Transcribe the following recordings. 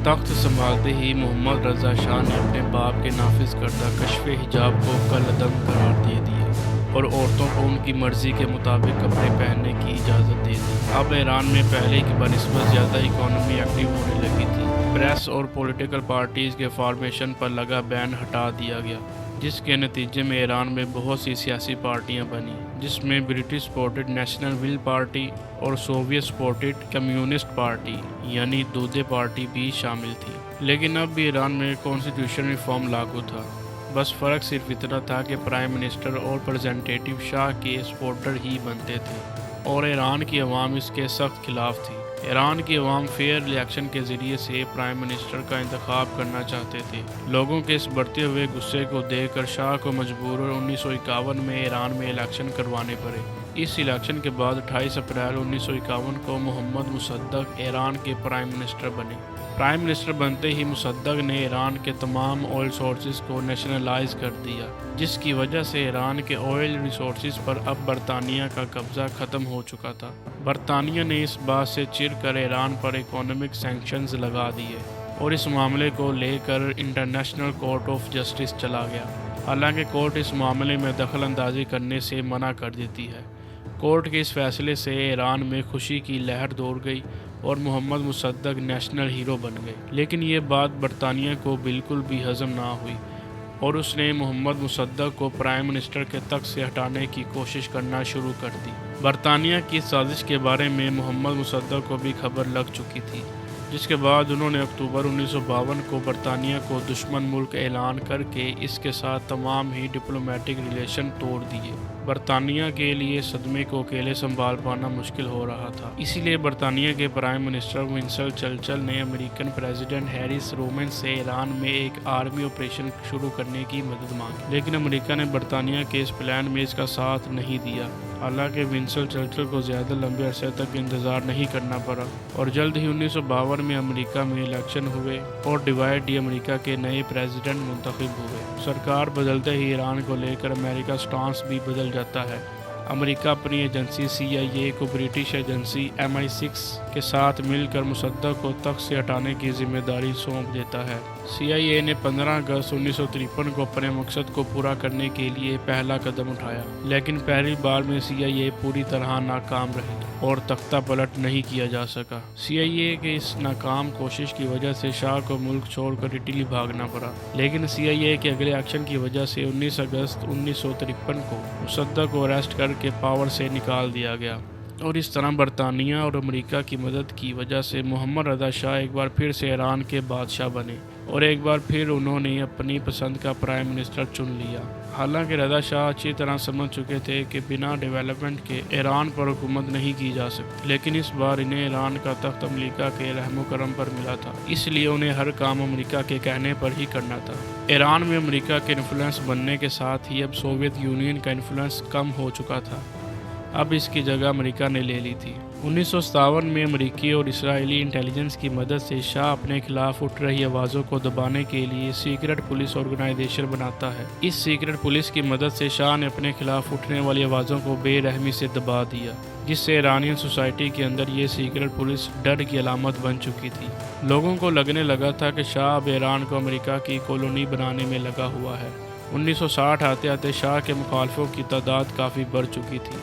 تخت سنبھالتے ہی محمد رضا شاہ نے اپنے باپ کے نافذ کردہ کشف حجاب کو کالعدم قرار دے دیا اور عورتوں کو ان کی مرضی کے مطابق کپڑے پہننے کی اجازت دے دی۔ اب ایران میں پہلے کی بنسبت زیادہ اکانومی ایکٹیو ہونے لگی تھی۔ پریس اور پولیٹیکل پارٹیز کے فارمیشن پر لگا بین ہٹا دیا گیا، جس کے نتیجے میں ایران میں بہت سی سیاسی پارٹیاں بنیں، جس میں برٹش سپورٹڈ نیشنل ول پارٹی اور سوویت سپورٹڈ کمیونسٹ پارٹی یعنی دودے پارٹی بھی شامل تھی۔ لیکن اب بھی ایران میں کانسٹیٹیوشن ریفارم لاگو تھا، بس فرق صرف اتنا تھا کہ پرائم منسٹر اور ریپرزینٹیٹیو شاہ کے سپورٹر ہی بنتے تھے اور ایران کی عوام اس کے سخت خلاف تھی۔ ایران کی عوام فیئر الیکشن کے ذریعے سے پرائم منسٹر کا انتخاب کرنا چاہتے تھے۔ لوگوں کے اس بڑھتے ہوئے غصے کو دیکھ کر شاہ کو مجبور 1951 میں ایران میں الیکشن کروانے پڑے۔ اس الیکشن کے بعد 28 اپریل 1951 کو محمد مصدق ایران کے پرائم منسٹر بنے۔ پرائم منسٹر بنتے ہی مصدق نے ایران کے تمام آئل سورسز کو نیشنلائز کر دیا، جس کی وجہ سے ایران کے آئل ریسورسز پر اب برطانیہ کا قبضہ ختم ہو چکا تھا۔ برطانیہ نے اس بات سے چڑ کر ایران پر اکنامک سینکشنز لگا دیے اور اس معاملے کو لے کر انٹرنیشنل کورٹ آف جسٹس چلا گیا۔ حالانکہ کورٹ اس معاملے میں دخل اندازی کرنے سے منع کر دیتی ہے۔ کورٹ کے اس فیصلے سے ایران میں خوشی کی لہر دوڑ گئی اور محمد مصدق نیشنل ہیرو بن گئے۔ لیکن یہ بات برطانیہ کو بالکل بھی ہضم نہ ہوئی اور اس نے محمد مصدق کو پرائم منسٹر کے تخت سے ہٹانے کی کوشش کرنا شروع کر دی۔ برطانیہ کی سازش کے بارے میں محمد مصدق کو بھی خبر لگ چکی تھی، جس کے بعد انہوں نے اکتوبر 1952 کو برطانیہ کو دشمن ملک اعلان کر کے اس کے ساتھ تمام ہی ڈپلومیٹک ریلیشن توڑ دیے۔ برطانیہ کے لیے صدمے کو اکیلے سنبھال پانا مشکل ہو رہا تھا، اسی لیے برطانیہ کے پرائم منسٹر ونسٹن چرچل نے امریکن پریزیڈنٹ ہیری ٹرومن سے ایران میں ایک آرمی آپریشن شروع کرنے کی مدد مانگی، لیکن امریکہ نے برطانیہ کے اس پلان میں اس کا ساتھ نہیں دیا۔ حالانکہ ونسٹن چرچل کو زیادہ لمبے عرصے تک انتظار نہیں کرنا پڑا اور جلد ہی 1952 میں امریکہ میں الیکشن ہوئے اور ڈیوائڈ ڈی امریکہ کے نئے پریزیڈنٹ منتخب ہوئے۔ سرکار بدلتے ہی ایران کو لے کر امریکہ سٹانس بھی بدل جاتا ہے۔ امریکہ اپنی ایجنسی CIA کو برٹش ایجنسی MI6 کے ساتھ مل کر مصدق کو تخت سے ہٹانے کی ذمہ داری سونپ دیتا ہے۔ CIA نے 15 اگست 1953 کو اپنے مقصد کو پورا کرنے کے لیے پہلا قدم اٹھایا، لیکن پہلی بار میں CIA پوری طرح ناکام رہی اور تختہ پلٹ نہیں کیا جا سکا۔ CIA کے اس ناکام کوشش کی وجہ سے شاہ کو ملک چھوڑ کر اٹلی بھاگنا پڑا، لیکن CIA کے اگلے ایکشن کی وجہ سے 19 اگست 1953 کو مصدق کو اریسٹ کر کے پاور سے نکال دیا گیا اور اس طرح برطانیہ اور امریکہ کی مدد کی وجہ سے محمد رضا شاہ ایک بار پھر سے ایران کے بادشاہ بنے اور ایک بار پھر انہوں نے اپنی پسند کا پرائم منسٹر چن لیا۔ حالانکہ رضا شاہ اچھی طرح سمجھ چکے تھے کہ بنا ڈیولپمنٹ کے ایران پر حکومت نہیں کی جا سکتی، لیکن اس بار انہیں ایران کا تخت امریکہ کے رحم و کرم پر ملا تھا، اس لیے انہیں ہر کام امریکہ کے کہنے پر ہی کرنا تھا۔ ایران میں امریکہ کے انفلوئنس بننے کے ساتھ ہی اب سوویت یونین کا انفلوئنس کم ہو چکا تھا، اب اس کی جگہ امریکہ نے لے لی تھی۔ 1957 میں امریکی اور اسرائیلی انٹیلیجنس کی مدد سے شاہ اپنے خلاف اٹھ رہی آوازوں کو دبانے کے لیے سیکرٹ پولیس آرگنائزیشن بناتا ہے۔ اس سیکرٹ پولیس کی مدد سے شاہ نے اپنے خلاف اٹھنے والی آوازوں کو بے رحمی سے دبا دیا، جس سے ایرانین سوسائٹی کے اندر یہ سیکرٹ پولیس ڈر کی علامت بن چکی تھی۔ لوگوں کو لگنے لگا تھا کہ شاہ اب ایران کو امریکہ کی کالونی بنانے میں لگا ہوا ہے۔ 1960 آتے آتے شاہ کے مخالفوں کی تعداد کافی بڑھ چکی تھی۔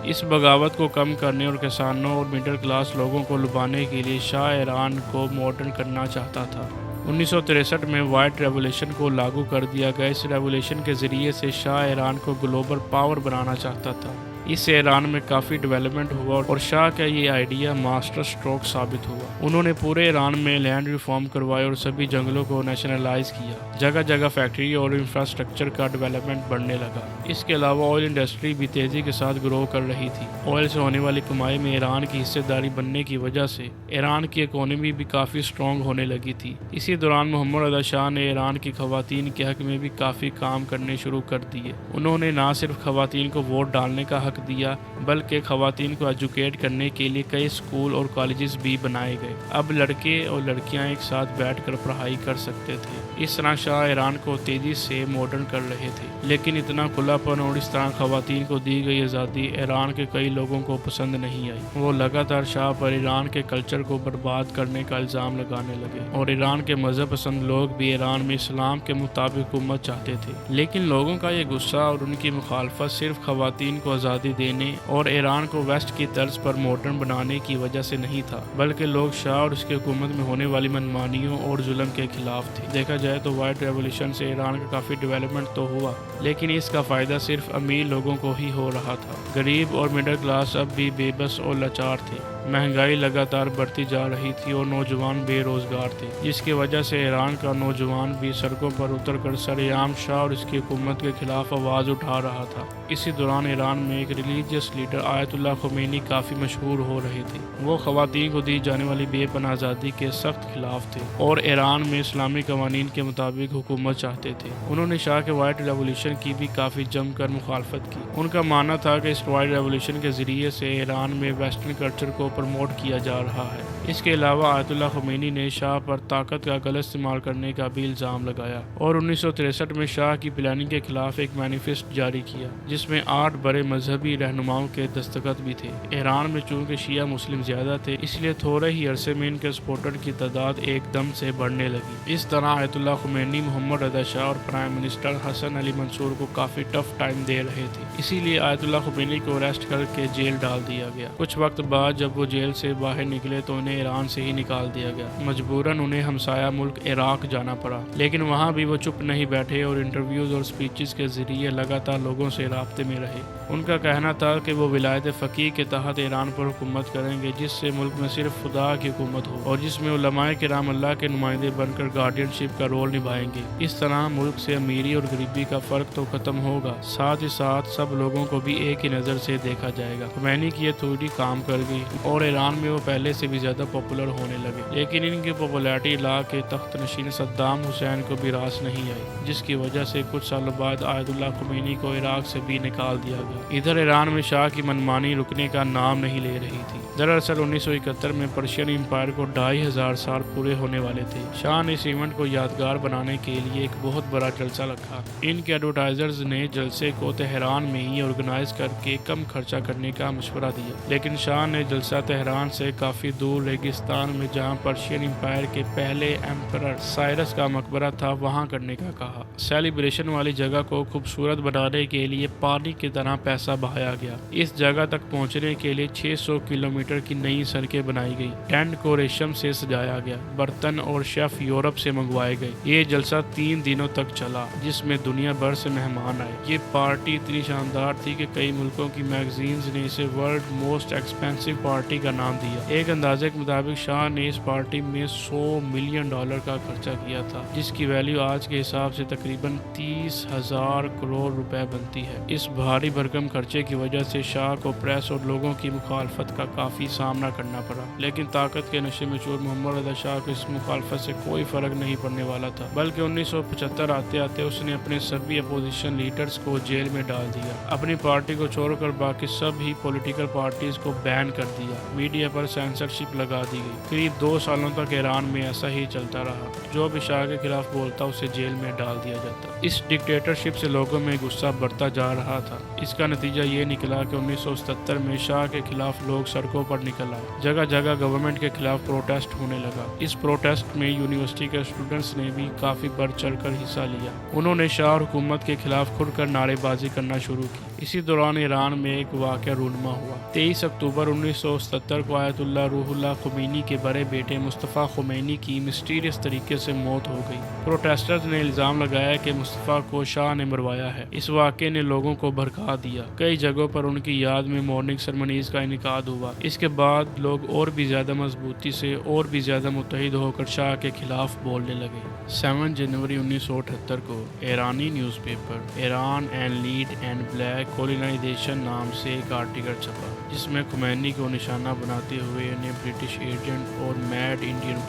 اس بغاوت کو کم کرنے اور کسانوں اور مڈل کلاس لوگوں کو لبانے کے لیے شاہ ایران کو ماڈرن کرنا چاہتا تھا۔ 1963 میں وائٹ ریولیوشن کو لاگو کر دیا گیا۔ اس ریولیوشن کے ذریعے سے شاہ ایران کو گلوبل پاور بنانا چاہتا تھا۔ اس سے ایران میں کافی ڈیولپمنٹ ہوا اور شاہ کا یہ آئیڈیا ماسٹر سٹروک ثابت ہوا۔ انہوں نے پورے ایران میں لینڈ ریفارم کروائے اور سبھی جنگلوں کو نیشنلائز کیا۔ جگہ جگہ فیکٹری اور انفراسٹرکچر کا ڈیولپمنٹ بڑھنے لگا۔ اس کے علاوہ آئل انڈسٹری بھی تیزی کے ساتھ گرو کر رہی تھی۔ آئل سے ہونے والی کمائی میں ایران کی حصہ داری بننے کی وجہ سے ایران کی اکانومی بھی کافی سٹرونگ ہونے لگی تھی۔ اسی دوران محمد رضا شاہ نے ایران کی خواتین کے حق میں بھی کافی کام کرنے شروع کر دیے۔ انہوں نے نہ صرف خواتین کو ووٹ ڈالنے کا حق تک دیا بلکہ خواتین کو ایجوکیٹ کرنے کے لیے کئی اسکول اور کالجز بھی بنائے گئے۔ اب لڑکے اور لڑکیاں ایک ساتھ بیٹھ کر پڑھائی کر سکتے تھے۔ اس طرح شاہ ایران کو تیزی سے ماڈرن کر رہے تھے، لیکن اتنا کھلا پن اور اس طرح خواتین کو دی گئی آزادی ایران کے کئی لوگوں کو پسند نہیں آئی۔ وہ لگاتار شاہ پر ایران کے کلچر کو برباد کرنے کا الزام لگانے لگے، اور ایران کے مذہب پسند لوگ بھی ایران میں اسلام کے مطابق حکومت چاہتے تھے۔ لیکن لوگوں کا یہ غصہ اور ان کی مخالفت صرف خواتین کو آزادی دینے اور ایران کو ویسٹ کی طرز پر ماڈرن بنانے کی وجہ سے نہیں تھا، بلکہ لوگ شاہ اور اس کی حکومت میں ہونے والی منمانیوں اور ظلم کے خلاف تھے۔ دیکھا جائے تو وائٹ ریولیوشن سے ایران کا کافی ڈیولپمنٹ تو ہوا، لیکن اس کا فائدہ صرف امیر لوگوں کو ہی ہو رہا تھا۔ غریب اور مڈل کلاس اب بھی بے بس اور لاچار تھے۔ مہنگائی لگاتار بڑھتی جا رہی تھی اور نوجوان بے روزگار تھے، جس کی وجہ سے ایران کا نوجوان بھی سڑکوں پر اتر کر سرعام شاہ اور اس کی حکومت کے خلاف آواز اٹھا رہا تھا۔ اسی دوران ایران میں ایک ریلیجیس لیڈر آیت اللہ خمینی کافی مشہور ہو رہے تھے۔ وہ خواتین کو دی جانے والی بے پناہ آزادی کے سخت خلاف تھے اور ایران میں اسلامی قوانین کے مطابق حکومت چاہتے تھے۔ انہوں نے شاہ کے وائٹ ریولیوشن کی بھی کافی جم کر مخالفت کی۔ ان کا ماننا تھا کہ اس وائٹ ریولیوشن کے ذریعے سے ایران میں ویسٹرن کلچر کو پروموٹ کیا جا رہا ہے۔ اس کے علاوہ آیت اللہ خمینی نے شاہ پر طاقت کا غلط استعمال کرنے کا بھی الزام لگایا اور 1963 میں شاہ کی پلاننگ کے خلاف ایک مینیفیسٹ جاری کیا، جس میں 8 بڑے مذہبی رہنماؤں کے دستخط بھی تھے۔ ایران میں چونکہ شیعہ مسلم زیادہ تھے، اس لیے تھوڑے ہی عرصے میں ان کے سپورٹر کی تعداد ایک دم سے بڑھنے لگی۔ اس طرح آیت اللہ خمینی محمد رضا شاہ اور پرائم منسٹر حسن علی منصور کو کافی ٹف ٹائم دے رہے تھے، اسی لیے آیت اللہ خمینی کو اریسٹ کر کے جیل ڈال دیا گیا۔ کچھ وقت بعد جب وہ جیل سے باہر نکلے تو انہیں ایران سے ہی نکال دیا گیا۔ مجبوراً انہیں ہمسایہ ملک عراق جانا پڑا، لیکن وہاں بھی وہ چپ نہیں بیٹھے اور انٹرویوز اور سپیچز کے ذریعے لگاتار لوگوں سے رابطے میں رہے۔ ان کا کہنا تھا کہ وہ ولایت فقیہ کے تحت ایران پر حکومت کریں گے، جس سے ملک میں صرف خدا کی حکومت ہو اور جس میں علماء کرام اللہ کے نمائندے بن کر گارڈین شپ کا رول نبھائیں گے۔ اس طرح ملک سے امیری اور غریبی کا فرق تو ختم ہوگا، ساتھ ہی ساتھ سب لوگوں کو بھی ایک ہی نظر سے دیکھا جائے گا۔ خمینی کی یہ تھیوری کام کر گئی اور ایران میں وہ پہلے سے بھی زیادہ پاپولر ہونے لگے، لیکن ان کی پاپولیرٹی لا کے تخت نشین صدام حسین کو بھی راس نہیں آئی، جس کی وجہ سے کچھ سالوں بعد آیت اللہ خمینی کو عراق سے بھی نکال دیا گیا۔ ادھر ایران میں شاہ کی منمانی رکنے کا نام نہیں لے رہی تھی۔ دراصل 1971 میں پرشین امپائر کو 2500 سال پورے ہونے والے تھے۔ شاہ نے اس ایونٹ کو یادگار بنانے کے لیے ایک بہت بڑا جلسہ رکھا۔ ان کے ایڈورٹائزرز نے جلسے کو تہران میں ہی آرگنائز کر کے کم خرچہ کرنے کا مشورہ دیا، لیکن شاہ نے جلسہ تہران سے کافی دور ریگستان میں جہاں پرشین امپائر کے پہلے ایمپرر سائرس کا مقبرہ تھا وہاں کرنے کا کہا۔ سیلیبریشن والی جگہ کو خوبصورت بنانے کے لیے پانی کی طرح پیسہ بہایا گیا۔ اس جگہ تک پہنچنے کے لیے 600 کلومیٹر کی نئی سڑکیں بنائی گئی۔ ٹینٹ کو ریشم سے سجایا گیا، برتن اور شیف یورپ سے منگوائے گئے۔ یہ جلسہ 3 دنوں تک چلا، جس میں دنیا بھر سے مہمان آئے۔ یہ پارٹی اتنی شاندار تھی کہ کئی ملکوں کی میگزینز نے اسے ورلڈ موسٹ ایکسپینسو پارٹی کا نام دیا۔ ایک اندازے کے مطابق شاہ نے اس پارٹی میں $100 ملین کا خرچہ کیا تھا، جس کی ویلیو آج کے حساب سے تقریباً 30,000 کروڑ روپے بنتی ہے۔ اس بھاری بھرکم خرچے کی وجہ سے شاہ کو پریس اور لوگوں کی مخالفت کا کافی سامنا کرنا پڑا، لیکن طاقت کے نشے میں چور محمد رضا شاہ کو اس مخالفت سے کوئی فرق نہیں پڑنے والا تھا، بلکہ 1975 آتے آتے اس نے اپنے سبھی اپوزیشن لیڈرز کو جیل میں ڈال دیا۔ اپنی پارٹی کو چھوڑ کر باقی سب ہی پولیٹیکل پارٹیز کو بین کر دیا۔ میڈیا پر سینسرشپ لگا دی گئی۔ قریب 2 سالوں تک ایران میں ایسا ہی چلتا رہا، جو بھی شاہ کے خلاف بولتا اسے جیل میں ڈال دیا جاتا۔ اس ڈکٹیٹرشپ سے لوگوں میں غصہ بڑھتا جا رہا تھا۔ اس کا نتیجہ یہ نکلا کہ 1977 میں شاہ کے خلاف لوگ سڑکوں پر نکل آئے۔ جگہ جگہ گورنمنٹ کے خلاف پروٹیسٹ ہونے لگا۔ اس پروٹیسٹ میں یونیورسٹی کے اسٹوڈنٹس نے بھی کافی بڑھ چڑھ کر حصہ لیا۔ انہوں نے شاہ اور حکومت کے خلاف کھل کر نعرے بازی کرنا شروع کی۔ اسی دوران ایران میں ایک واقعہ رونما ہوا۔ 23 اکتوبر 1977 کو آیت اللہ روح اللہ خمینی کے بڑے بیٹے مصطفیٰ خمینی کی مسٹیریس طریقے سے موت ہو گئی۔ پروٹیسٹرز نے الزام لگایا کہ مصطفیٰ کو شاہ نے مروایا ہے۔ اس واقعے نے لوگوں کو بھڑکا دیا۔ کئی جگہوں پر ان کی یاد میں مارننگ سرمنیز کا انعقاد ہوا۔ اس کے بعد لوگ اور بھی زیادہ مضبوطی سے اور بھی زیادہ متحد ہو کر شاہ کے خلاف بولنے لگے۔ 7 جنوری 1978 کو ایرانی news paper Iran and red and black colonisation نام سے ایک آرٹیکل چھپا، جس میں خمینی کو نشانہ بناتے ہوئے انہیں برٹش ایجنٹ اور میڈ انڈین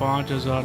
5,000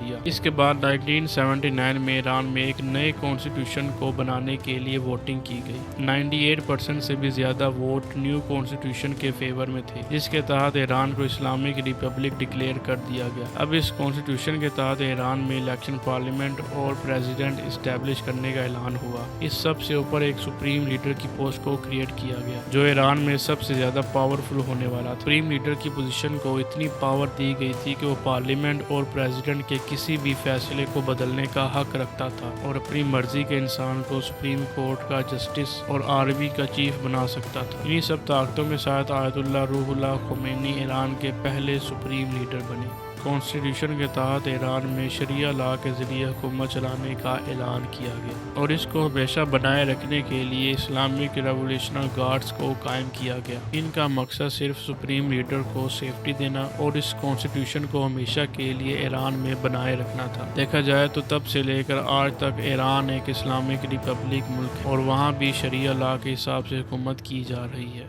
دیا۔ اس کے بعد 1979 میں ایران میں ایک نئے کانسٹیٹیوشن کو بنانے کے لیے ووٹنگ کی گئی۔ 98% سے بھی زیادہ ووٹ نیو کانسٹیٹیوشن کے فیور میں تھے، جس کے تحت ایران کو اسلامک ریپبلک ڈکلیئر کر دیا گیا۔ اب اس کانسٹیٹیوشن کے تحت ایران میں الیکشن، پارلیمنٹ اور پریزیڈنٹ اسٹیبلش کرنے کا اعلان ہوا۔ اس سب سے اوپر ایک سپریم لیڈر کی پوسٹ کو کریٹ کیا گیا، جو ایران میں سب سے زیادہ پاورفل ہونے والا تھا۔ سپریم لیڈر کی پوزیشن کو اتنی پاور دی گئی تھی کہ وہ پارلیمنٹ اور پریزیڈنٹ کے کسی بھی فیصلے کو بدلنے کا حق رکھتا تھا اور اپنی مرضی کے انسان کو سپریم کورٹ کا جسٹس اور آرمی کا چیف بنا سکتا تھا۔ انہی سب طاقتوں کے ساتھ آیت اللہ روح اللہ خمینی ایران کے پہلے سپریم لیڈر بنے۔ کانسٹیٹیوشن کے تحت ایران میں شریعہ لا کے ذریعے حکومت چلانے کا اعلان کیا گیا اور اس کو ہمیشہ بنائے رکھنے کے لیے اسلامک ریولیوشنل گارڈز کو قائم کیا گیا۔ ان کا مقصد صرف سپریم لیڈر کو سیفٹی دینا اور اس کانسٹیٹیوشن کو ہمیشہ کے لیے ایران میں بنائے رکھنا تھا۔ دیکھا جائے تو تب سے لے کر آج تک ایران ایک اسلامک ریپبلک ملک ہے اور وہاں بھی شریعہ لا کے حساب سے حکومت کی جا رہی ہے۔